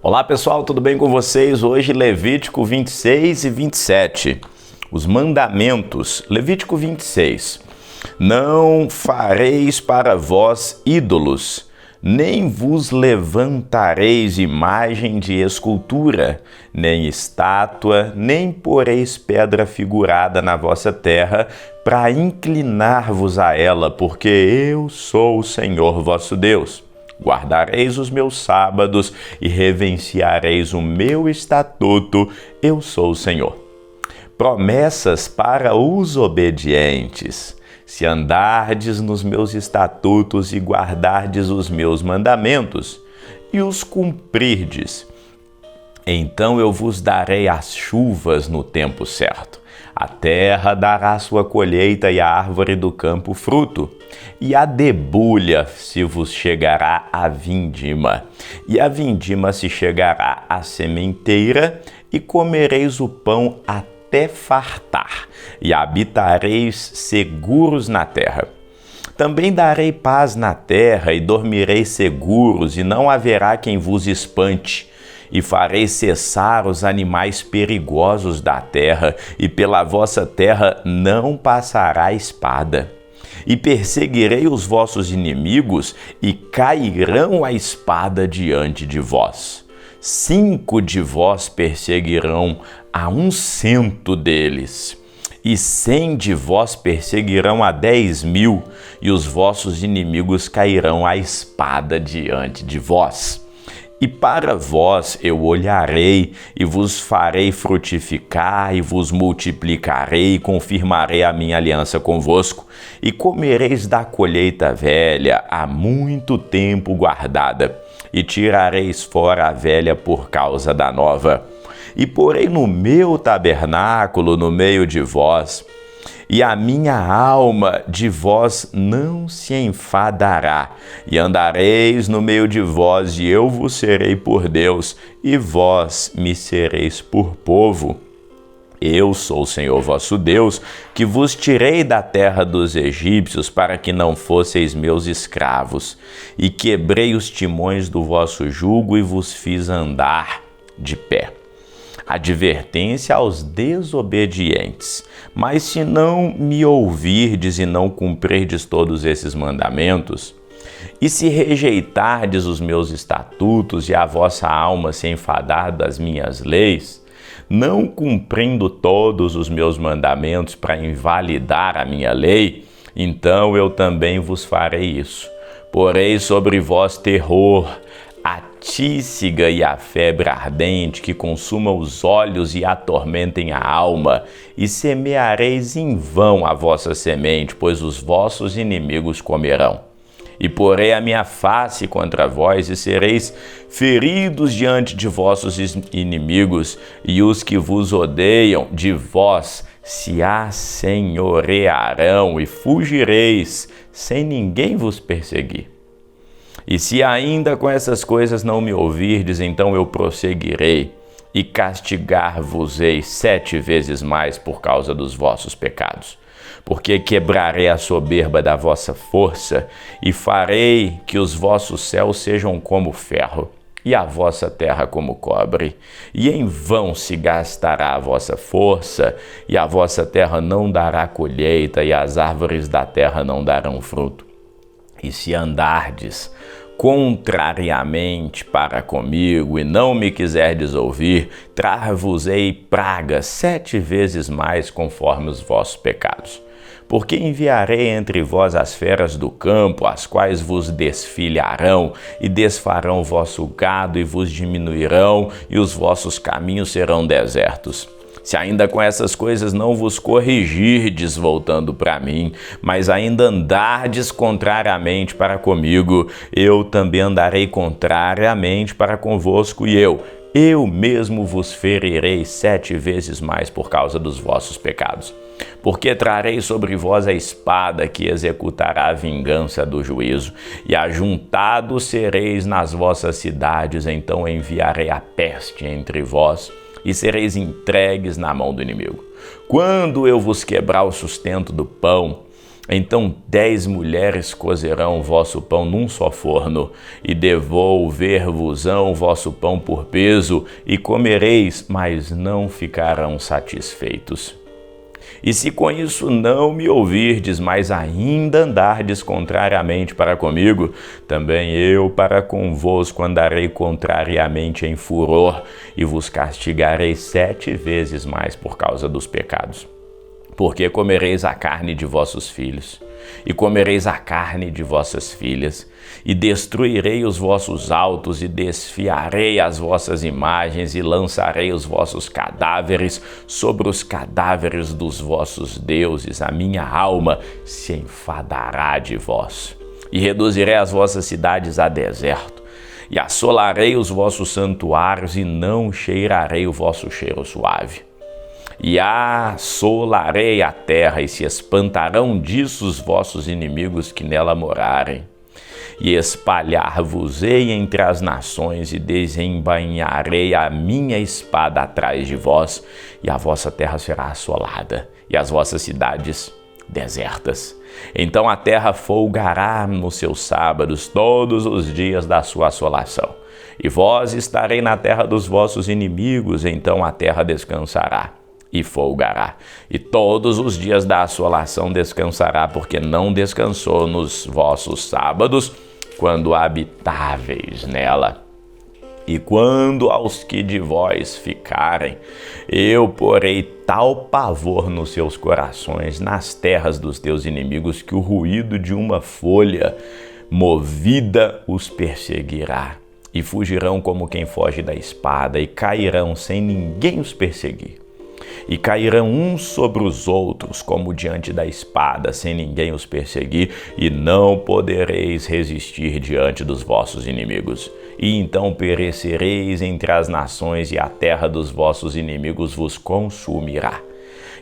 Olá pessoal, tudo bem com vocês? Hoje Levítico 26 e 27. Os mandamentos. Levítico 26. Não fareis para vós ídolos, nem vos levantareis imagem de escultura, nem estátua, nem poreis pedra figurada na vossa terra, para inclinar-vos a ela, porque eu sou o Senhor vosso Deus. Guardareis os meus sábados e reverenciareis o meu estatuto, eu sou o Senhor. Promessas para os obedientes. Se andardes nos meus estatutos e guardardes os meus mandamentos e os cumprirdes, então eu vos darei as chuvas no tempo certo. A terra dará sua colheita e a árvore do campo fruto, e a debulha se vos chegará a vindima, e a vindima se chegará à sementeira, e comereis o pão até fartar, e habitareis seguros na terra. Também darei paz na terra, e dormireis seguros, e não haverá quem vos espante. E farei cessar os animais perigosos da terra, e pela vossa terra não passará espada. E perseguirei os vossos inimigos, e cairão a espada diante de vós. 5 de vós perseguirão a 100 deles, e 100 de vós perseguirão a 10.000, e os vossos inimigos cairão a espada diante de vós. E para vós eu olharei, e vos farei frutificar, e vos multiplicarei, e confirmarei a minha aliança convosco, e comereis da colheita velha, há muito tempo guardada, e tirareis fora a velha por causa da nova. E porei no meu tabernáculo no meio de vós, e a minha alma de vós não se enfadará, e andareis no meio de vós, e eu vos serei por Deus, e vós me sereis por povo. Eu sou o Senhor vosso Deus, que vos tirei da terra dos egípcios para que não fosseis meus escravos, e quebrei os timões do vosso jugo e vos fiz andar de pé. Advertência aos desobedientes. Mas se não me ouvirdes e não cumprirdes todos esses mandamentos, e se rejeitardes os meus estatutos e a vossa alma se enfadar das minhas leis, não cumprindo todos os meus mandamentos para invalidar a minha lei, então eu também vos farei isso. Porei sobre vós terror, a tísiga e a febre ardente que consuma os olhos e atormentem a alma, e semeareis em vão a vossa semente, pois os vossos inimigos comerão. E porei a minha face contra vós, e sereis feridos diante de vossos inimigos, e os que vos odeiam de vós se assenhorearão, e fugireis, sem ninguém vos perseguir. E se ainda com essas coisas não me ouvirdes, então eu prosseguirei e castigar-vos-ei 7 vezes mais por causa dos vossos pecados. Porque quebrarei a soberba da vossa força e farei que os vossos céus sejam como ferro e a vossa terra como cobre. E em vão se gastará a vossa força, e a vossa terra não dará colheita, e as árvores da terra não darão fruto. E se andardes contrariamente para comigo e não me quiserdes ouvir, trar-vos-ei pragas 7 vezes mais conforme os vossos pecados. Porque enviarei entre vós as feras do campo, as quais vos desfilharão e desfarão o vosso gado e vos diminuirão, e os vossos caminhos serão desertos. Se ainda com essas coisas não vos corrigirdes voltando para mim, mas ainda andardes contrariamente para comigo, eu também andarei contrariamente para convosco, e eu mesmo vos ferirei 7 vezes mais por causa dos vossos pecados. Porque trarei sobre vós a espada que executará a vingança do juízo, e ajuntados sereis nas vossas cidades, então enviarei a peste entre vós, e sereis entregues na mão do inimigo. Quando eu vos quebrar o sustento do pão, Então 10 mulheres cozerão o vosso pão num só forno, e devolver-vos-ão o vosso pão por peso, e comereis, mas não ficarão satisfeitos. E se com isso não me ouvirdes, mas ainda andardes contrariamente para comigo, também eu para convosco andarei contrariamente em furor, e vos castigarei 7 vezes mais por causa dos pecados. Porque comereis a carne de vossos filhos, e comereis a carne de vossas filhas, e destruirei os vossos altos, e desfiarei as vossas imagens, e lançarei os vossos cadáveres sobre os cadáveres dos vossos deuses. A minha alma se enfadará de vós, e reduzirei as vossas cidades a deserto, e assolarei os vossos santuários, e não cheirarei o vosso cheiro suave. E assolarei a terra, e se espantarão disso os vossos inimigos que nela morarem. E espalhar-vos-ei entre as nações, e desembainharei a minha espada atrás de vós, e a vossa terra será assolada, e as vossas cidades desertas. Então a terra folgará nos seus sábados todos os dias da sua assolação. E vós estarei na terra dos vossos inimigos, então a terra descansará e folgará, e todos os dias da assolação descansará, porque não descansou nos vossos sábados, quando habitáveis nela. E quando aos que de vós ficarem, eu porei tal pavor nos seus corações, nas terras dos teus inimigos, que o ruído de uma folha movida os perseguirá, e fugirão como quem foge da espada, e cairão sem ninguém os perseguir. E cairão uns sobre os outros, como diante da espada, sem ninguém os perseguir, e não podereis resistir diante dos vossos inimigos. E então perecereis entre as nações, e a terra dos vossos inimigos vos consumirá.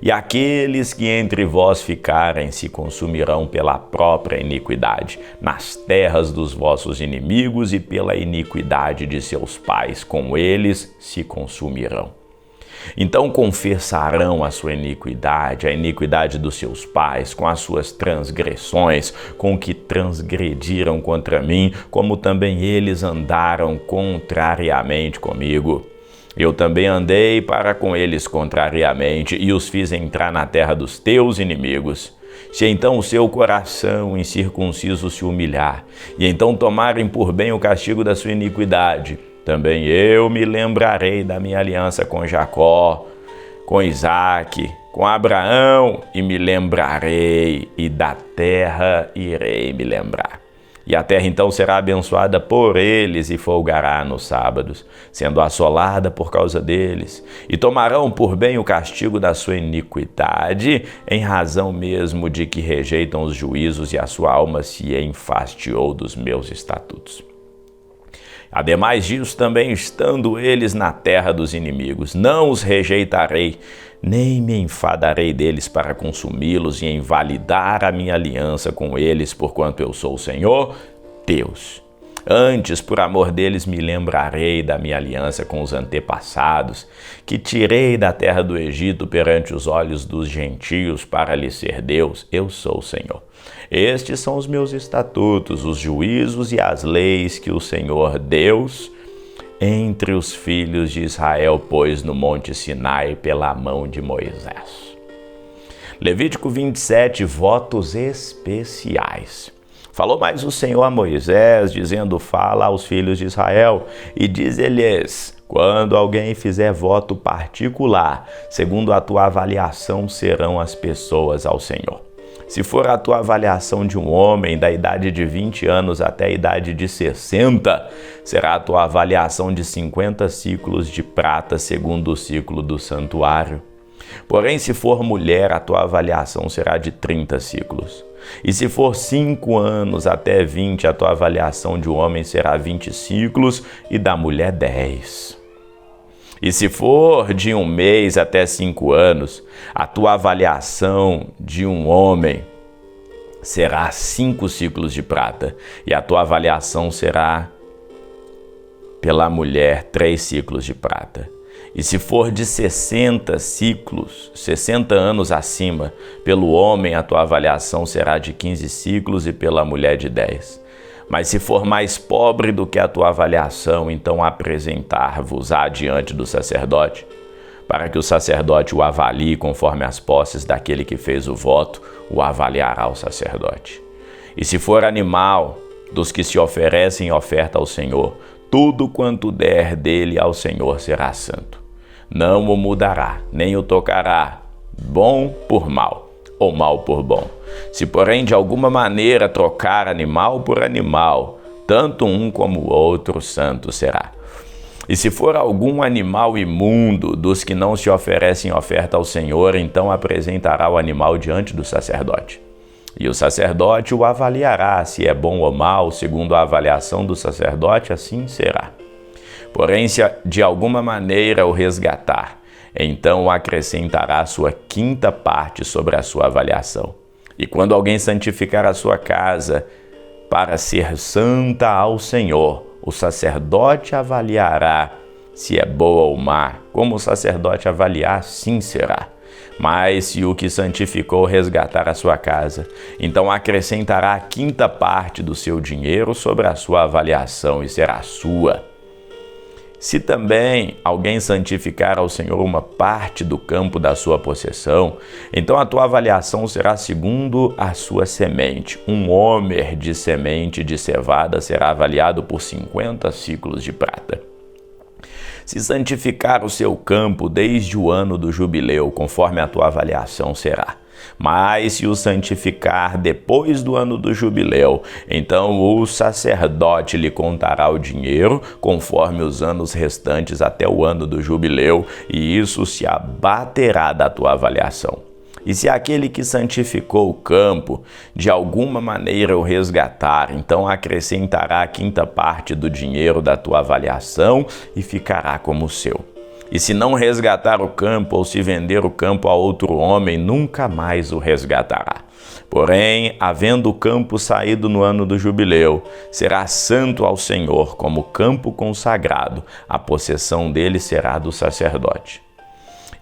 E aqueles que entre vós ficarem se consumirão pela própria iniquidade, nas terras dos vossos inimigos, e pela iniquidade de seus pais, com eles se consumirão. Então confessarão a sua iniquidade, a iniquidade dos seus pais, com as suas transgressões, com que transgrediram contra mim, como também eles andaram contrariamente comigo. Eu também andei para com eles contrariamente, e os fiz entrar na terra dos teus inimigos. Se então o seu coração incircunciso se humilhar, e então tomarem por bem o castigo da sua iniquidade, também eu me lembrarei da minha aliança com Jacó, com Isaque, com Abraão, e me lembrarei, e da terra irei me lembrar. E a terra então será abençoada por eles, e folgará nos sábados, sendo assolada por causa deles. E tomarão por bem o castigo da sua iniquidade, em razão mesmo de que rejeitam os juízos, e a sua alma se enfastiou dos meus estatutos. Ademais disso, também estando eles na terra dos inimigos, não os rejeitarei, nem me enfadarei deles para consumi-los e invalidar a minha aliança com eles, porquanto eu sou o Senhor, Deus. Antes, por amor deles, me lembrarei da minha aliança com os antepassados, que tirei da terra do Egito perante os olhos dos gentios para lhes ser Deus. Eu sou o Senhor. Estes são os meus estatutos, os juízos e as leis que o Senhor Deus entre os filhos de Israel pôs no monte Sinai pela mão de Moisés. Levítico 27, votos especiais. Falou mais o Senhor a Moisés, dizendo: fala aos filhos de Israel e diz-lhes: quando alguém fizer voto particular, segundo a tua avaliação serão as pessoas ao Senhor. Se for a tua avaliação de um homem da idade de 20 anos até a idade de 60, será a tua avaliação de 50 ciclos de prata, segundo o ciclo do santuário. Porém, se for mulher, a tua avaliação será de 30 ciclos. E se for 5 anos até 20, a tua avaliação de um homem será 20 ciclos e da mulher 10. E se for de 1 mês até 5 anos, a tua avaliação de um homem será 5 ciclos de prata, e a tua avaliação será pela mulher 3 ciclos de prata. E se for de 60 ciclos, 60 anos acima, pelo homem a tua avaliação será de 15 ciclos e pela mulher de 10. Mas se for mais pobre do que a tua avaliação, então apresentar-vos-á diante do sacerdote, para que o sacerdote o avalie conforme as posses daquele que fez o voto, o avaliará o sacerdote. E se for animal dos que se oferecem em oferta ao Senhor, tudo quanto der dele ao Senhor será santo. Não o mudará, nem o tocará, bom por mal, ou mal por bom. Se, porém, de alguma maneira trocar animal por animal, tanto um como o outro santo será. E se for algum animal imundo dos que não se oferecem oferta ao Senhor, então apresentará o animal diante do sacerdote. E o sacerdote o avaliará, se é bom ou mal, segundo a avaliação do sacerdote, assim será. Porém, se de alguma maneira o resgatar, então acrescentará a sua quinta parte sobre a sua avaliação. E quando alguém santificar a sua casa para ser santa ao Senhor, o sacerdote avaliará se é boa ou má. Como o sacerdote avaliar, assim será. Mas se o que santificou resgatar a sua casa, então acrescentará a quinta parte do seu dinheiro sobre a sua avaliação e será sua. Se também alguém santificar ao Senhor uma parte do campo da sua possessão, então a tua avaliação será segundo a sua semente. Um homer de semente de cevada será avaliado por 50 ciclos de prata. Se santificar o seu campo desde o ano do jubileu, conforme a tua avaliação será. Mas se o santificar depois do ano do jubileu, então o sacerdote lhe contará o dinheiro conforme os anos restantes até o ano do jubileu, e isso se abaterá da tua avaliação. E se aquele que santificou o campo de alguma maneira o resgatar, então acrescentará a quinta parte do dinheiro da tua avaliação e ficará como seu. E se não resgatar o campo ou se vender o campo a outro homem, nunca mais o resgatará. Porém, havendo o campo saído no ano do jubileu, será santo ao Senhor como campo consagrado, a possessão dele será do sacerdote.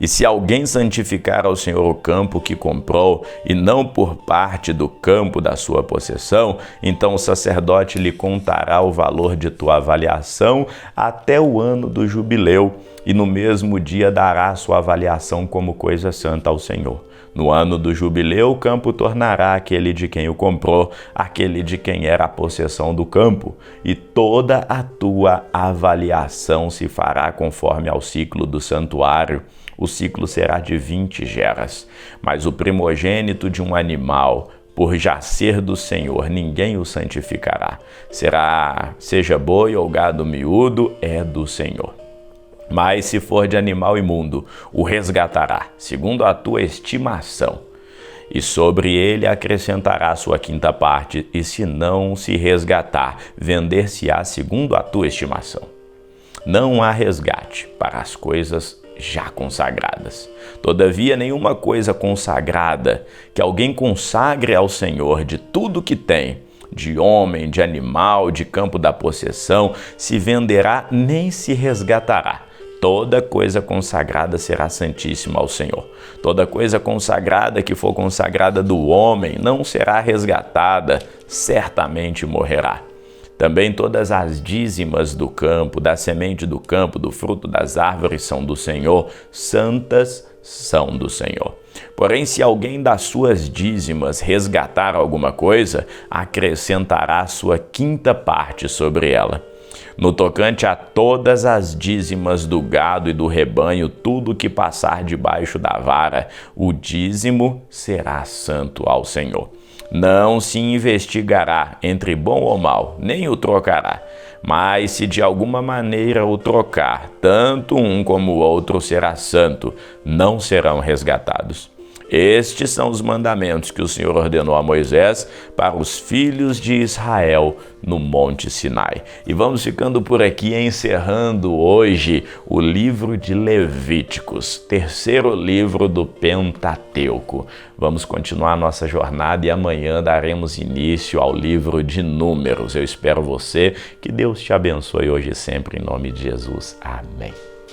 E se alguém santificar ao Senhor o campo que comprou, e não por parte do campo da sua possessão, então o sacerdote lhe contará o valor de tua avaliação até o ano do jubileu, e no mesmo dia dará sua avaliação como coisa santa ao Senhor. No ano do jubileu, o campo tornará aquele de quem o comprou, aquele de quem era a possessão do campo, e toda a tua avaliação se fará conforme ao ciclo do santuário. O ciclo será de 20 geras, mas o primogênito de um animal, por já ser do Senhor, ninguém o santificará. Seja boi ou gado miúdo, é do Senhor. Mas se for de animal imundo, o resgatará, segundo a tua estimação, e sobre ele acrescentará sua quinta parte, e se não se resgatar, vender-se-á segundo a tua estimação. Não há resgate para as coisas já consagradas. Todavia, nenhuma coisa consagrada que alguém consagre ao Senhor de tudo que tem, de homem, de animal, de campo da possessão, se venderá nem se resgatará. Toda coisa consagrada será santíssima ao Senhor. Toda coisa consagrada que for consagrada do homem não será resgatada, certamente morrerá. Também todas as dízimas do campo, da semente do campo, do fruto das árvores são do Senhor, santas são do Senhor. Porém, se alguém das suas dízimas resgatar alguma coisa, acrescentará sua quinta parte sobre ela. No tocante a todas as dízimas do gado e do rebanho, tudo que passar debaixo da vara, o dízimo será santo ao Senhor. Não se investigará entre bom ou mal, nem o trocará. Mas se de alguma maneira o trocar, tanto um como o outro será santo, não serão resgatados. Estes são os mandamentos que o Senhor ordenou a Moisés para os filhos de Israel no Monte Sinai. E vamos ficando por aqui, encerrando hoje o livro de Levíticos, terceiro livro do Pentateuco. Vamos continuar nossa jornada e amanhã daremos início ao livro de Números. Eu espero você, que Deus te abençoe hoje e sempre, em nome de Jesus. Amém.